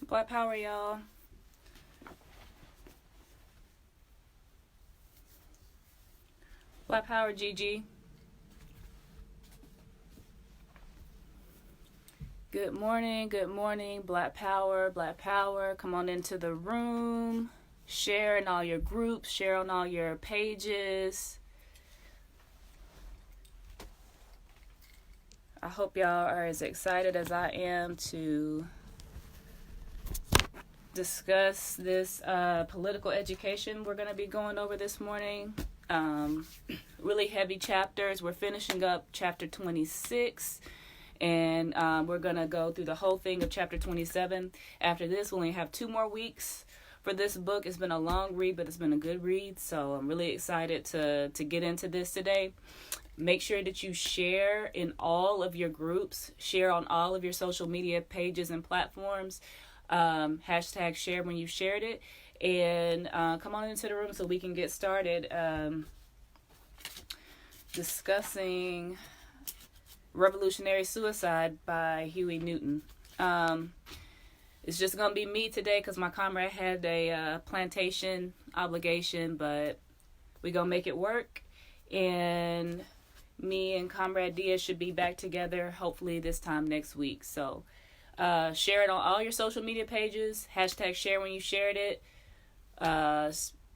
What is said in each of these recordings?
Black Power, y'all. Black Power, Gigi. Good morning, Black Power, Black Power. Come on into the room. Share in all your groups, share on all your pages. I hope y'all are as excited as I am to discuss this political education we're going to be going over this morning. Really heavy chapters. We're finishing up chapter 26. And we're going to go through the whole thing of chapter 27. After this, we'll only have 2 more weeks for this book. It's been a long read, but it's been a good read. So I'm really excited to get into this today. Make sure that you share in all of your groups. Share on all of your social media pages and platforms. Hashtag share when you shared it. And come on into the room so we can get started discussing Revolutionary Suicide by Huey Newton. It's just going to be me today because my comrade had a plantation obligation, but we're going to make it work. And me and Comrade Diaz should be back together hopefully this time next week. So share it on all your social media pages. Hashtag share when you shared it.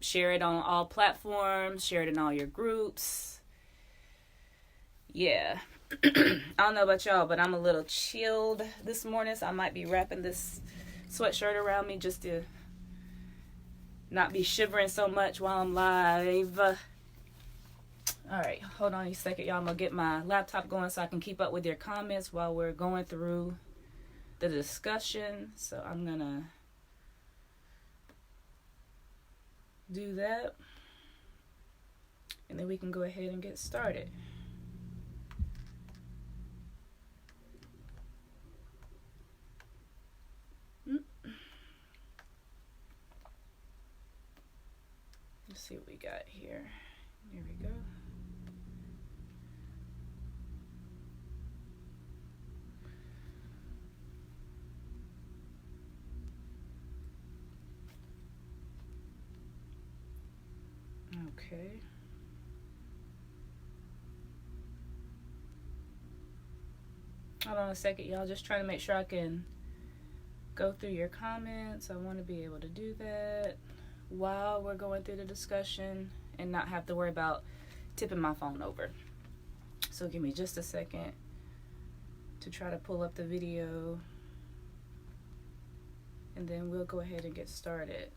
Share it on all platforms. Share it in all your groups. Yeah. I don't know about y'all, but I'm a little chilled this morning, so I might be wrapping this sweatshirt around me just to not be shivering so much while I'm live. All right, hold on a second, y'all. I'm going to get my laptop going so I can keep up with your comments while we're going through the discussion. So I'm going to do that, and then we can go ahead and get started. Let's see what we got here. Here we go. Okay. Hold on a second, y'all. Just trying to make sure I can go through your comments. I want to be able to do that while we're going through the discussion and not have to worry about tipping my phone over. So give me just a second to try to pull up the video, and then we'll go ahead and get started.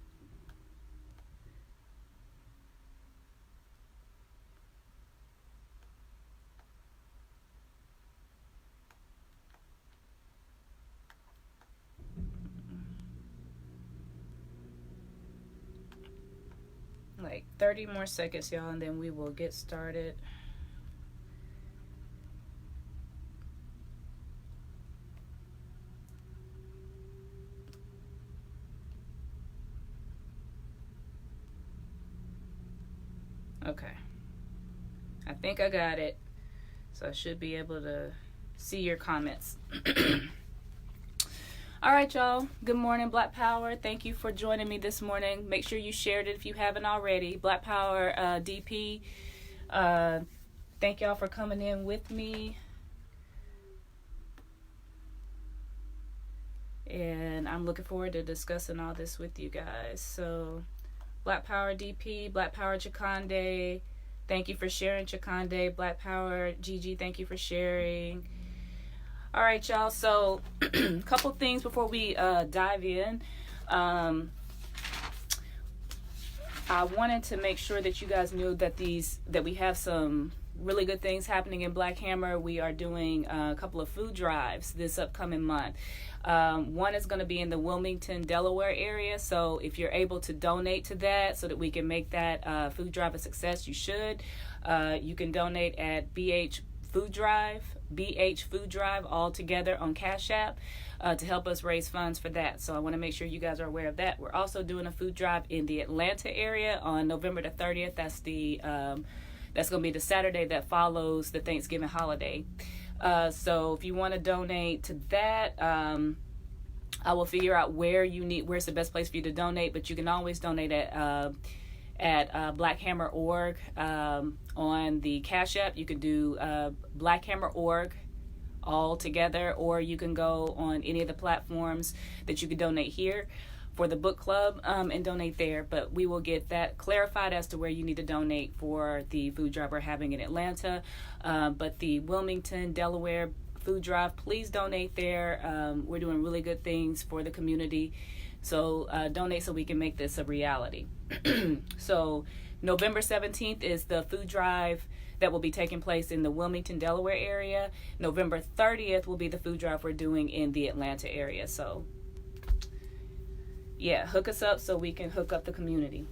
Like 30 more seconds, y'all, and then we will get started. Okay. I think I got it. So I should be able to see your comments. All right, y'all. Good morning, Black Power. Thank you for joining me this morning. Make sure you shared it if you haven't already. Black Power DP. Thank y'all for coming in with me. And I'm looking forward to discussing all this with you guys. So, Black Power DP, Black Power Chakande. Thank you for sharing, Chakande. Black Power Gigi, thank you for sharing. All right, y'all. So, a couple things before we dive in. I wanted to make sure that you guys knew that we have some really good things happening in Black Hammer. We are doing a couple of food drives this upcoming month. One is going to be in the Wilmington, Delaware area. So if you're able to donate to that so that we can make that food drive a success, you should. You can donate at BH Food Drive, all together on Cash App to help us raise funds for that. So I want to make sure you guys are aware of that. We're also doing a food drive in the Atlanta area on November the 30th. That's going to be the Saturday that follows the Thanksgiving holiday. So if you want to donate to that, I will figure out where's the best place for you to donate, but you can always donate at blackhammer.org. On the Cash App, you can do blackhammer.org all together, or you can go on any of the platforms that you can donate here for the book club, and donate there. But we will get that clarified as to where you need to donate for the food drive we're having in Atlanta. But the Wilmington, Delaware food drive, please donate there. We're doing really good things for the community. So donate so we can make this a reality. So November 17th is the food drive that will be taking place in the Wilmington, Delaware area. November 30th will be the food drive we're doing in the Atlanta area. So yeah, hook us up so we can hook up the community.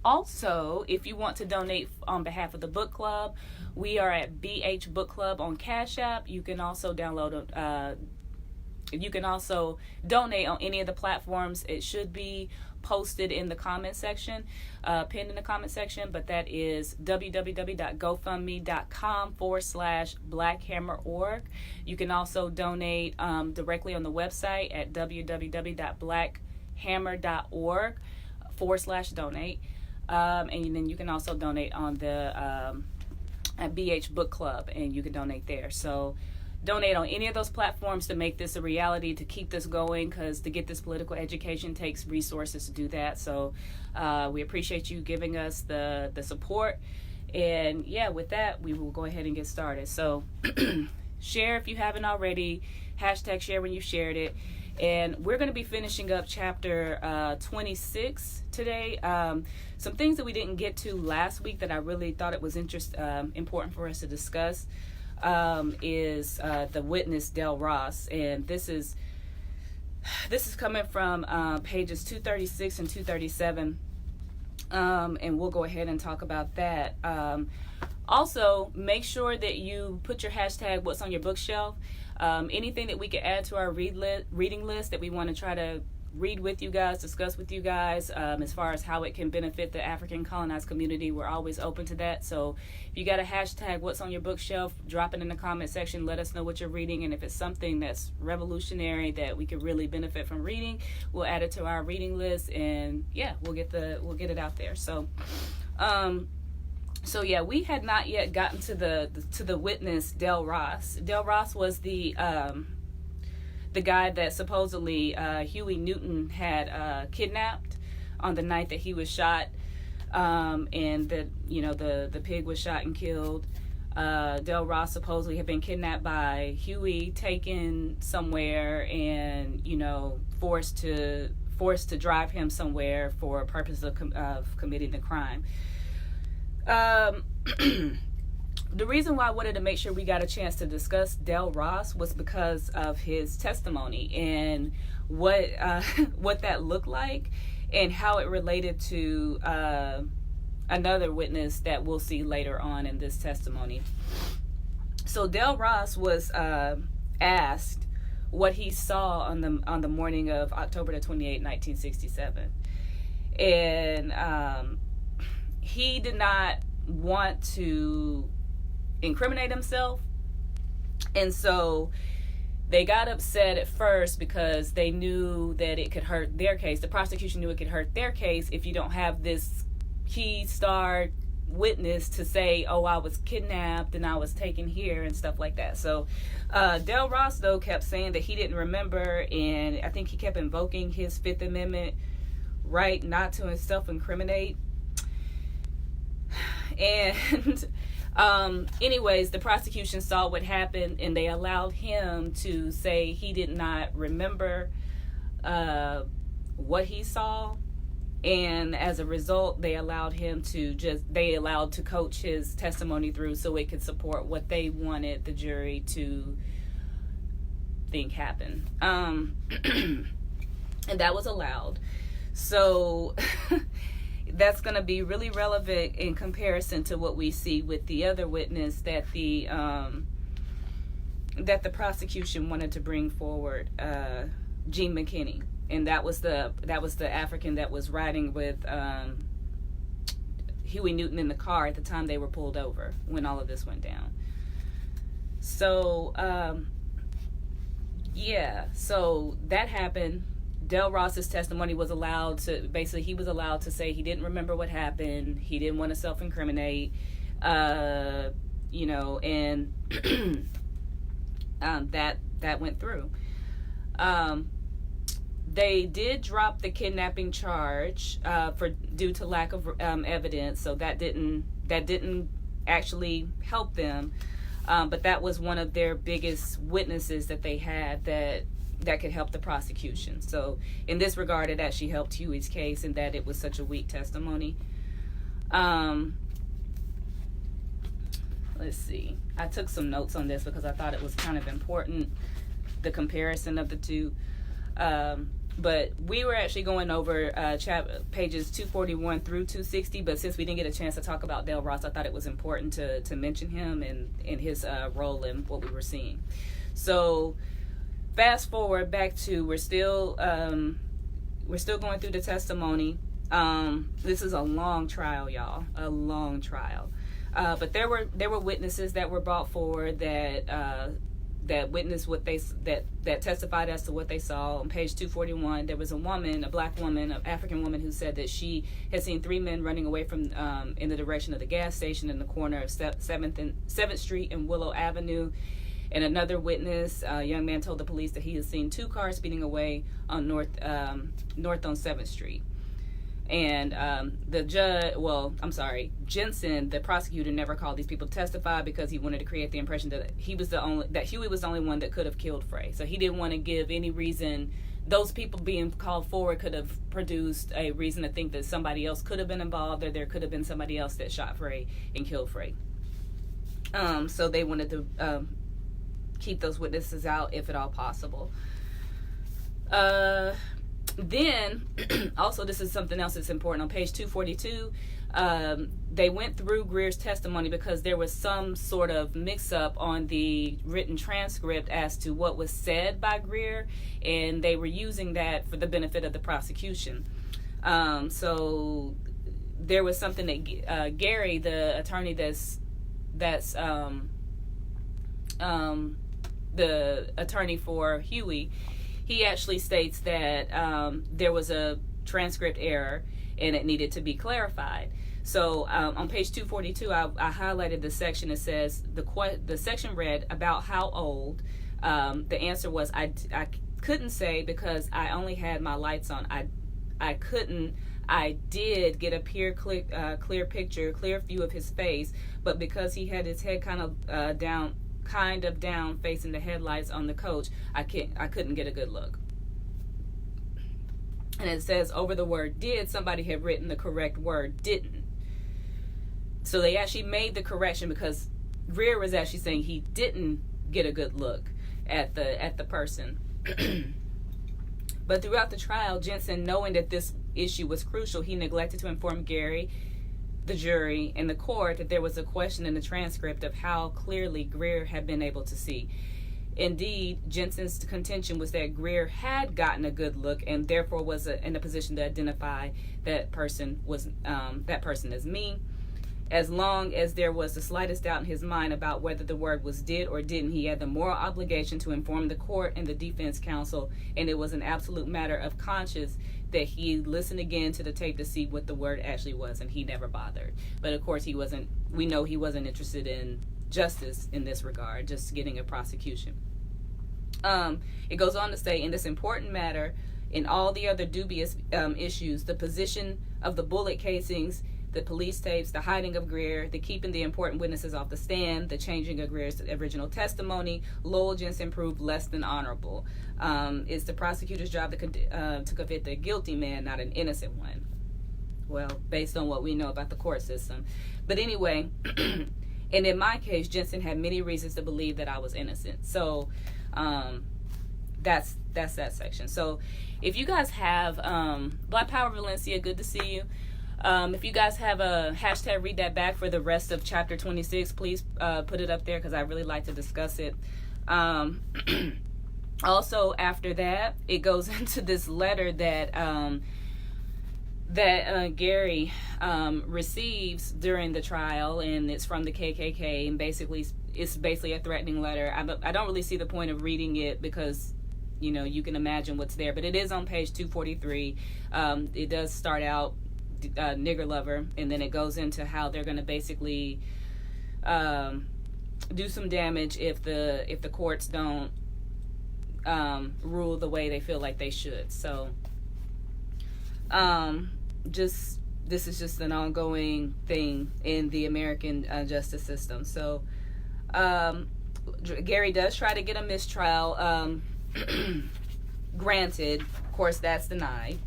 Also, if you want to donate on behalf of the book club, we are at BH Book Club on Cash App. You can also you can also donate on any of the platforms. It should be posted in the comment section, pinned in the comment section, but that is www.gofundme.com/blackhammer.org. You can also donate directly on the website at www.blackhammer.org/donate. And then you can also donate on the at BH Book Club, and you can donate there. So donate on any of those platforms to make this a reality, to keep this going, because to get this political education takes resources to do that. So we appreciate you giving us the support. And yeah, with that, we will go ahead and get started. So share if you haven't already, #share when you shared it. And we're going to be finishing up chapter 26 today. Some things that we didn't get to last week that I really thought it was important for us to discuss is the witness Del Ross, and this is coming from pages 236 and 237, and we'll go ahead and talk about that. Also, make sure that you put your hashtag what's on your bookshelf. Anything that we can add to our reading list that we want to try to read with you guys, discuss with you guys, as far as how it can benefit the African colonized community, we're always open to that. So if you got a hashtag what's on your bookshelf, drop it in the comment section. Let us know what you're reading, and if it's something that's revolutionary that we could really benefit from reading, we'll add it to our reading list, and yeah, we'll get it out there. So so yeah, we had not yet gotten to the witness Del Ross. Del Ross was the guy that supposedly Huey Newton had kidnapped on the night that he was shot, and the pig was shot and killed. Del Ross supposedly had been kidnapped by Huey, taken somewhere, and forced to drive him somewhere for a purpose of committing the crime. The reason why I wanted to make sure we got a chance to discuss Del Ross was because of his testimony and what that looked like, and how it related to another witness that we'll see later on in this testimony. So Del Ross was asked what he saw on the morning of October the 28th, 1967, and he did not want to incriminate himself, and so they got upset at first because they knew that it could hurt their case. The prosecution knew it could hurt their case if you don't have this key star witness to say, oh, I was kidnapped and I was taken here and stuff like that. So Del Ross, though, kept saying that he didn't remember, and I think he kept invoking his Fifth Amendment right not to self-incriminate. And anyways, the prosecution saw what happened, and they allowed him to say he did not remember what he saw, and as a result, they allowed to coach his testimony through so it could support what they wanted the jury to think happened. And that was allowed. So that's going to be really relevant in comparison to what we see with the other witness that the prosecution wanted to bring forward, Gene McKinney, and that was the African that was riding with Huey Newton in the car at the time they were pulled over when all of this went down. So Yeah, so that happened. Del Ross's testimony was allowed to, basically, he was allowed to say he didn't remember what happened. He didn't want to self-incriminate, and that went through. They did drop the kidnapping charge due to lack of evidence, so that didn't actually help them. But that was one of their biggest witnesses that they had that could help the prosecution. So in this regard, it actually helped Huey's case in that it was such a weak testimony. Let's see. I took some notes on this because I thought it was kind of important, the comparison of the two. But we were actually going over pages 241 through 260, but since we didn't get a chance to talk about Del Ross, I thought it was important to mention him and his role in what we were seeing. So fast forward back to, we're still going through the testimony. This is a long trial, y'all, a long trial. But there were witnesses that were brought forward that witnessed that testified as to what they saw. On page 241, there was a black woman, an African woman, who said that she had seen three men running away from in the direction of the gas station in the corner of 7th Street and Willow Avenue. And another witness, a young man, told the police that he had seen two cars speeding away on North on 7th Street. And Jensen, the prosecutor, never called these people to testify because he wanted to create the impression that Huey was the only one that could have killed Frey. So he didn't want to give any reason. Those people being called forward could have produced a reason to think that somebody else could have been involved, or there could have been somebody else that shot Frey and killed Frey. So they wanted to keep those witnesses out if at all possible. Then, also, this is something else that's important. On page 242, they went through Greer's testimony because there was some sort of mix-up on the written transcript as to what was said by Greer, and they were using that for the benefit of the prosecution. So there was something that Gary, the attorney that's the attorney for Huey, he actually states that there was a transcript error and it needed to be clarified. So on page 242, I highlighted the section that says, the section read, about how old. The answer was, I couldn't say because I only had my lights on. I did get a clear picture, clear view of his face, but because he had his head kind of down facing the headlights on the coach, I couldn't get a good look. And it says over the word did, somebody had written the correct word didn't. So they actually made the correction because Greer was actually saying he didn't get a good look at the person. But throughout the trial, Jensen, knowing that this issue was crucial, he neglected to inform Gary, the jury, and the court that there was a question in the transcript of how clearly Greer had been able to see. Indeed, Jensen's contention was that Greer had gotten a good look and therefore was in a position to identify that person as me. As long as there was the slightest doubt in his mind about whether the word was did or didn't, he had the moral obligation to inform the court and the defense counsel, and it was an absolute matter of conscience that he listened again to the tape to see what the word actually was, and he never bothered. But of course, we know he wasn't interested in justice in this regard, just getting a prosecution. It goes on to say, in this important matter, in all the other dubious issues, the position of the bullet casings, the police tapes, the hiding of Greer, the keeping the important witnesses off the stand, the changing of Greer's original testimony, Lowell Jensen proved less than honorable. It's the prosecutor's job to convict the guilty man, not an innocent one. Well, based on what we know about the court system. But anyway, and in my case, Jensen had many reasons to believe that I was innocent. So that's that section. So if you guys have Black Power Valencia, good to see you. If you guys have a hashtag read that back for the rest of chapter 26, please put it up there because I really like to discuss it. Also, after that, it goes into this letter that Gary receives during the trial, and it's from the KKK, and it's basically a threatening letter. I don't really see the point of reading it because you can imagine what's there. But it is on page 243. It does start out nigger lover, and then it goes into how they're going to basically do some damage if the courts don't rule the way they feel like they should. So this is just an ongoing thing in the American justice system. So Gary does try to get a mistrial granted. Of course, that's denied.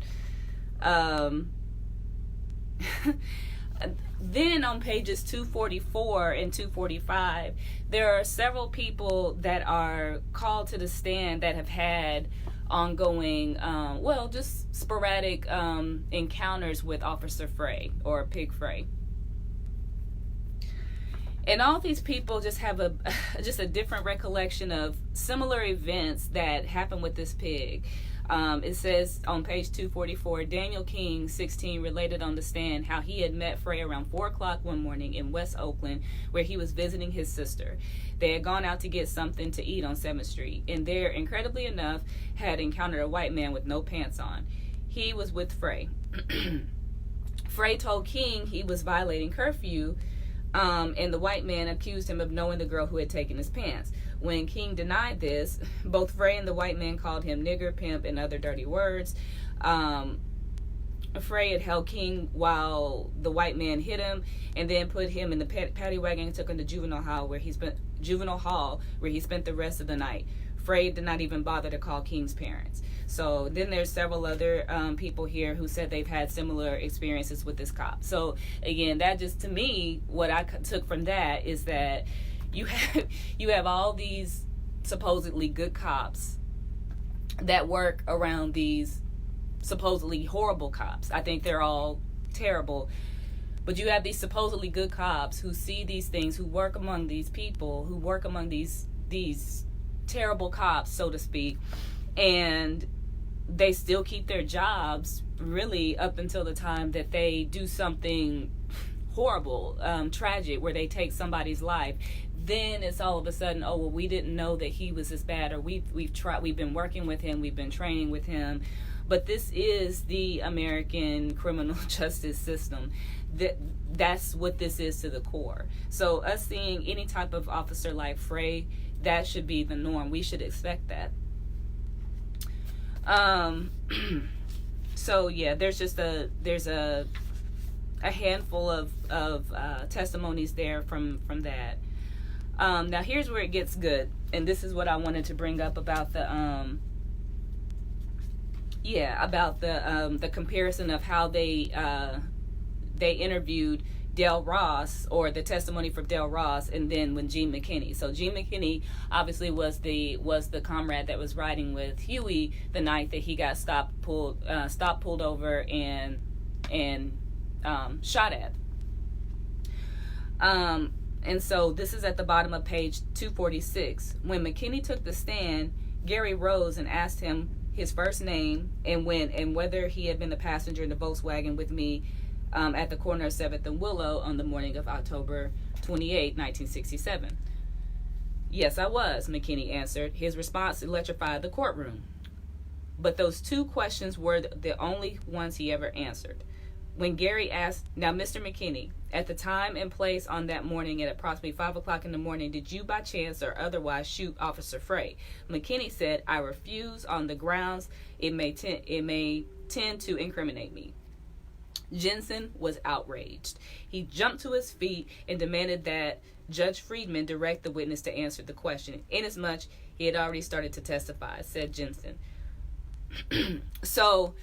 Then on pages 244 and 245, there are several people that are called to the stand that have had ongoing, just sporadic encounters with Officer Frey, or Pig Frey. And all these people just have a different recollection of similar events that happened with this pig. It says on page 244, Daniel King, 16, related on the stand how he had met Frey around 4 o'clock one morning in West Oakland, where he was visiting his sister. They had gone out to get something to eat on 7th Street, and there, incredibly enough, had encountered a white man with no pants on. He was with Frey. Frey told King he was violating curfew, and the white man accused him of knowing the girl who had taken his pants. When King denied this, both Frey and the white man called him nigger, pimp, and other dirty words. Frey had held King while the white man hit him, and then put him in the paddy wagon and took him to juvenile hall, where he spent the rest of the night. Frey did not even bother to call King's parents. So then there's several other people here who said they've had similar experiences with this cop. So again, that just, to me, what I took from that is that you have all these supposedly good cops that work around these supposedly horrible cops. I think they're all terrible. But you have these supposedly good cops who see these things, who work among these people, who work among these terrible cops, so to speak, and they still keep their jobs really up until the time that they do something horrible, tragic, where they take somebody's life. Then it's all of a sudden, oh, well, we didn't know that he was this bad, or we've been working with him, we've been training with him. But this is the American criminal justice system. That's what this is to the core. So us seeing any type of officer like Frey, that should be the norm. We should expect that. So yeah, there's a handful of testimonies there from that. Now here's where it gets good, and this is what I wanted to bring up about the comparison of how they interviewed Del Ross, or the testimony from Del Ross, and then when Gene McKinney. So Gene McKinney obviously was the comrade that was riding with Huey the night that he got pulled over and shot at. And so this is at the bottom of page 246. When McKinney took the stand, Gary rose and asked him his first name and when and whether he had been the passenger in the Volkswagen with me at the corner of 7th and Willow on the morning of October 28, 1967. Yes, I was, McKinney answered. His response electrified the courtroom. But those two questions were the only ones he ever answered. When Gary asked, now, Mr. McKinney, at the time and place on that morning at approximately 5 o'clock in the morning, did you by chance or otherwise shoot Officer Frey? McKinney said, I refuse on the grounds it may tend to incriminate me. Jensen was outraged. He jumped to his feet and demanded that Judge Friedman direct the witness to answer the question, inasmuch he had already started to testify, said Jensen. So,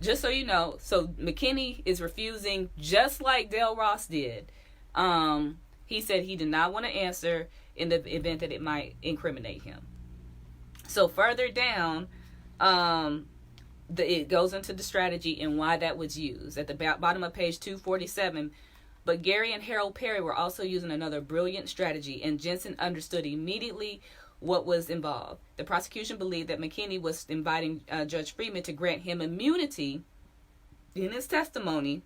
just so you know, so McKinney is refusing just like Del Ross did. He said he did not want to answer in the event that it might incriminate him. So further down, it goes into the strategy and why that was used. At the bottom of page 247, but Gary and Harold Perry were also using another brilliant strategy, and Jensen understood immediately what was involved. The prosecution believed that McKinney was inviting Judge Friedman to grant him immunity in his testimony,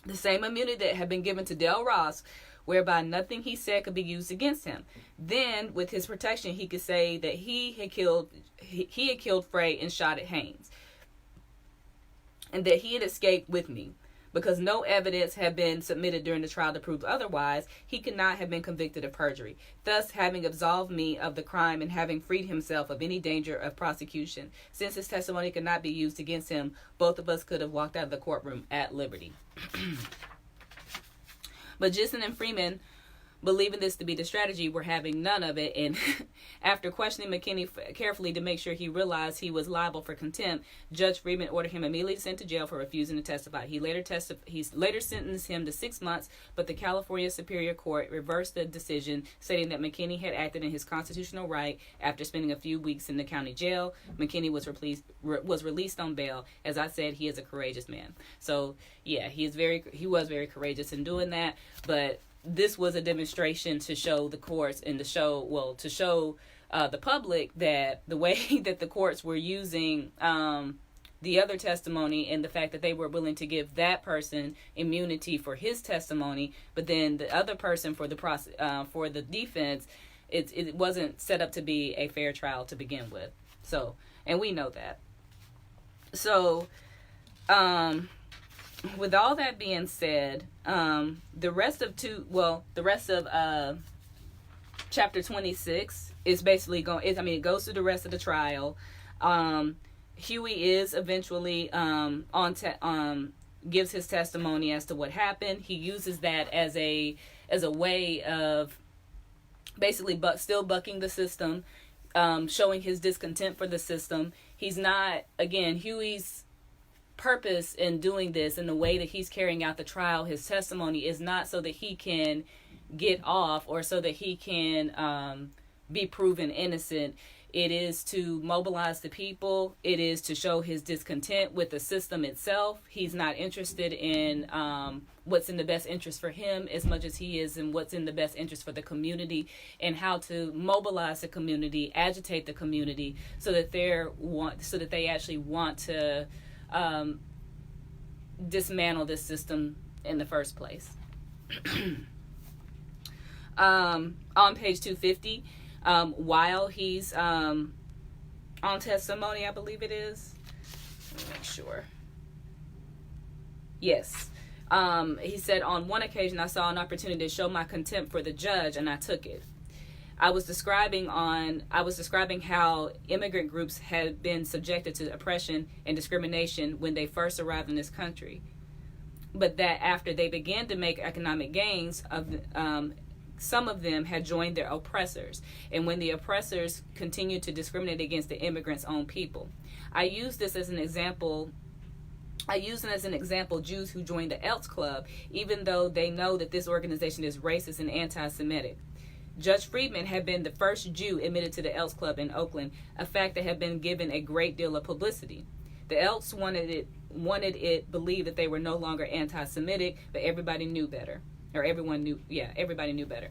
the same immunity that had been given to Del Ross whereby nothing he said could be used against him. Then, with his protection, he could say that he had killed Frey and shot at Haynes, and that he had escaped with me. Because no evidence had been submitted during the trial to prove otherwise, he could not have been convicted of perjury, thus having absolved me of the crime and having freed himself of any danger of prosecution. Since his testimony could not be used against him, both of us could have walked out of the courtroom at liberty. But Jensen and Freeman, believing this to be the strategy, were having none of it, and after questioning McKinney carefully to make sure he realized he was liable for contempt, Judge Freeman ordered him immediately sent to jail for refusing to testify. He later sentenced him to 6 months, but the California Superior Court reversed the decision, stating that McKinney had acted in his constitutional right after spending a few weeks in the county jail. McKinney was released on bail. As I said, he is a courageous man. So yeah, he was very courageous in doing that, but this was a demonstration to show the courts and to show the public that the way that the courts were using the other testimony, and the fact that they were willing to give that person immunity for his testimony, but then the other person for the defense, it wasn't set up to be a fair trial to begin with. So, and we know that. So, with all that being said, the rest of chapter 26 is basically it goes through the rest of the trial. Huey is eventually gives his testimony as to what happened. He uses that as a way of basically still bucking the system, showing his discontent for the system. He's not, again, Huey's purpose in doing this and the way that he's carrying out the trial, his testimony, is not so that he can get off or so that he can be proven innocent. It is to mobilize the people. It is to show his discontent with the system itself. He's not interested in what's in the best interest for him as much as he is in what's in the best interest for the community, and how to mobilize the community, agitate the community so that they actually want to dismantle this system in the first place. On page 250, while he's on testimony, I believe it is. Let me make sure. Yes. He said, on one occasion I saw an opportunity to show my contempt for the judge, and I took it. I was describing how immigrant groups had been subjected to oppression and discrimination when they first arrived in this country, but that after they began to make economic gains, some of them had joined their oppressors, and when the oppressors continued to discriminate against the immigrants' own people. I use this as an example. Jews who joined the Elks Club, even though they know that this organization is racist and anti-Semitic. Judge Friedman had been the first Jew admitted to the Elks Club in Oakland, a fact that had been given a great deal of publicity. The Elks wanted it believed that they were no longer anti-Semitic, but everybody knew better. Everybody knew better.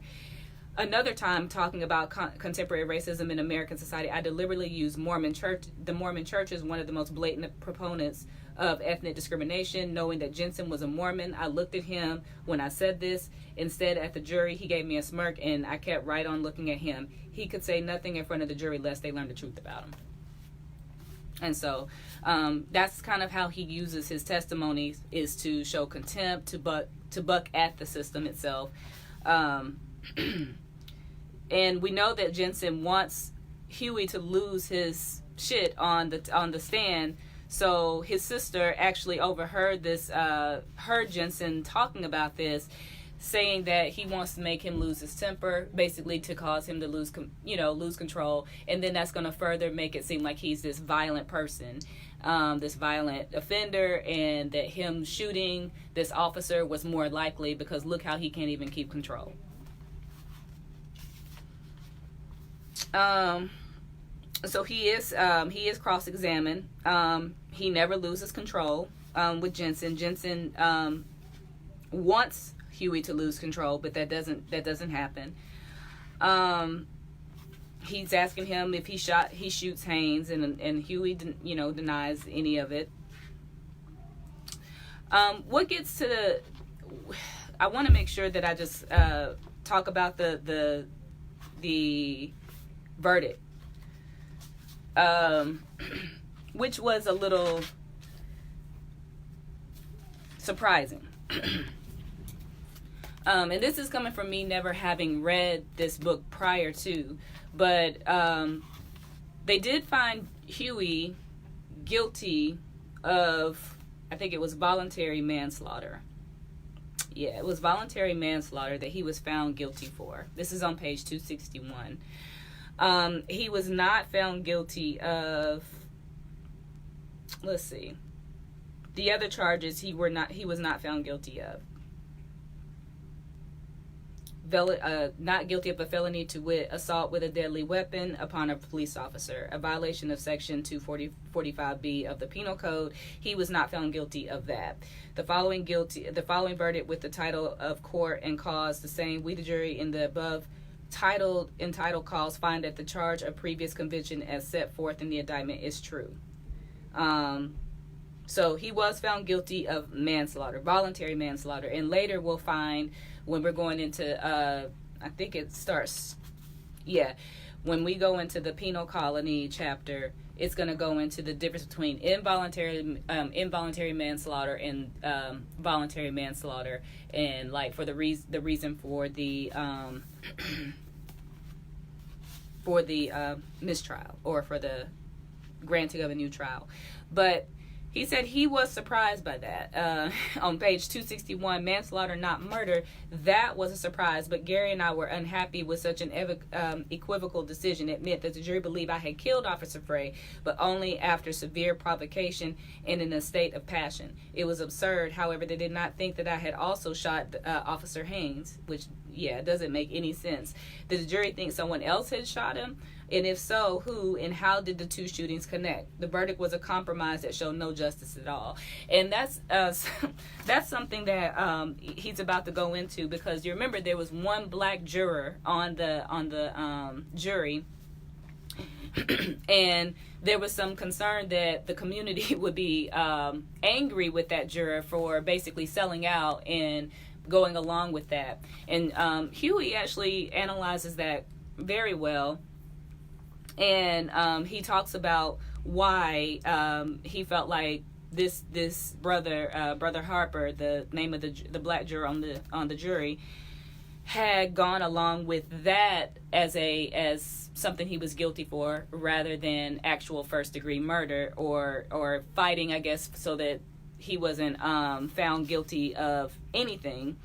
Another time, talking about contemporary racism in American society, I deliberately used the Mormon Church is one of the most blatant proponents of ethnic discrimination. Knowing that Jensen was a Mormon, I looked at him when I said this. Instead, at the jury, he gave me a smirk, and I kept right on looking at him. He could say nothing in front of the jury lest they learn the truth about him. And so that's kind of how he uses his testimonies, is to show contempt, to buck at the system itself. And we know that Jensen wants Huey to lose his shit on the stand. So his sister actually overheard this, heard Jensen talking about this, saying that he wants to make him lose his temper, basically to cause him to lose control, and then that's going to further make it seem like he's this violent person, this violent offender, and that him shooting this officer was more likely because look how he can't even keep control. So he is cross-examined. He never loses control with Jensen. Jensen wants Huey to lose control, but that doesn't happen. He's asking him if he shoots Haynes, and Huey denies any of it. What gets to I want to make sure that I just talk about the verdict, which was a little surprising. And this is coming from me never having read this book prior to, but they did find Huey guilty of, I think it was voluntary manslaughter. Yeah, it was voluntary manslaughter that he was found guilty for. This is on page 261. He was not found guilty of, let's see, the other charges he was not found guilty of. Not guilty of a felony to wit, assault with a deadly weapon upon a police officer, a violation of section 245B of the Penal Code. He was not found guilty of that. The following verdict with the title of court and cause the same. We, the jury, in the above entitled cause find that the charge of previous conviction as set forth in the indictment is true. So he was found guilty of manslaughter, voluntary manslaughter, and later we'll find, when we're going into, I think it starts, when we go into the penal colony chapter, it's going to go into the difference between involuntary manslaughter and voluntary manslaughter, and like for the reason for the mistrial, or for the granting of a new trial. But he said he was surprised by that. On page 261, manslaughter, not murder, that was a surprise. But Gary and I were unhappy with such an equivocal decision. It meant that the jury believed I had killed Officer Frey, but only after severe provocation and in a state of passion. It was absurd. However, they did not think that I had also shot Officer Haynes, which, it doesn't make any sense. Did the jury think someone else had shot him? And if so, who and how did the two shootings connect? The verdict was a compromise that showed no justice at all. And that's something that he's about to go into, because you remember there was one black juror on the jury, and there was some concern that the community would be angry with that juror for basically selling out and going along with that. And Huey actually analyzes that very well. And he talks about why he felt like this brother Harper, the name of the black juror on the jury, had gone along with that as something he was guilty for, rather than actual first degree murder or fighting, I guess, so that he wasn't found guilty of anything.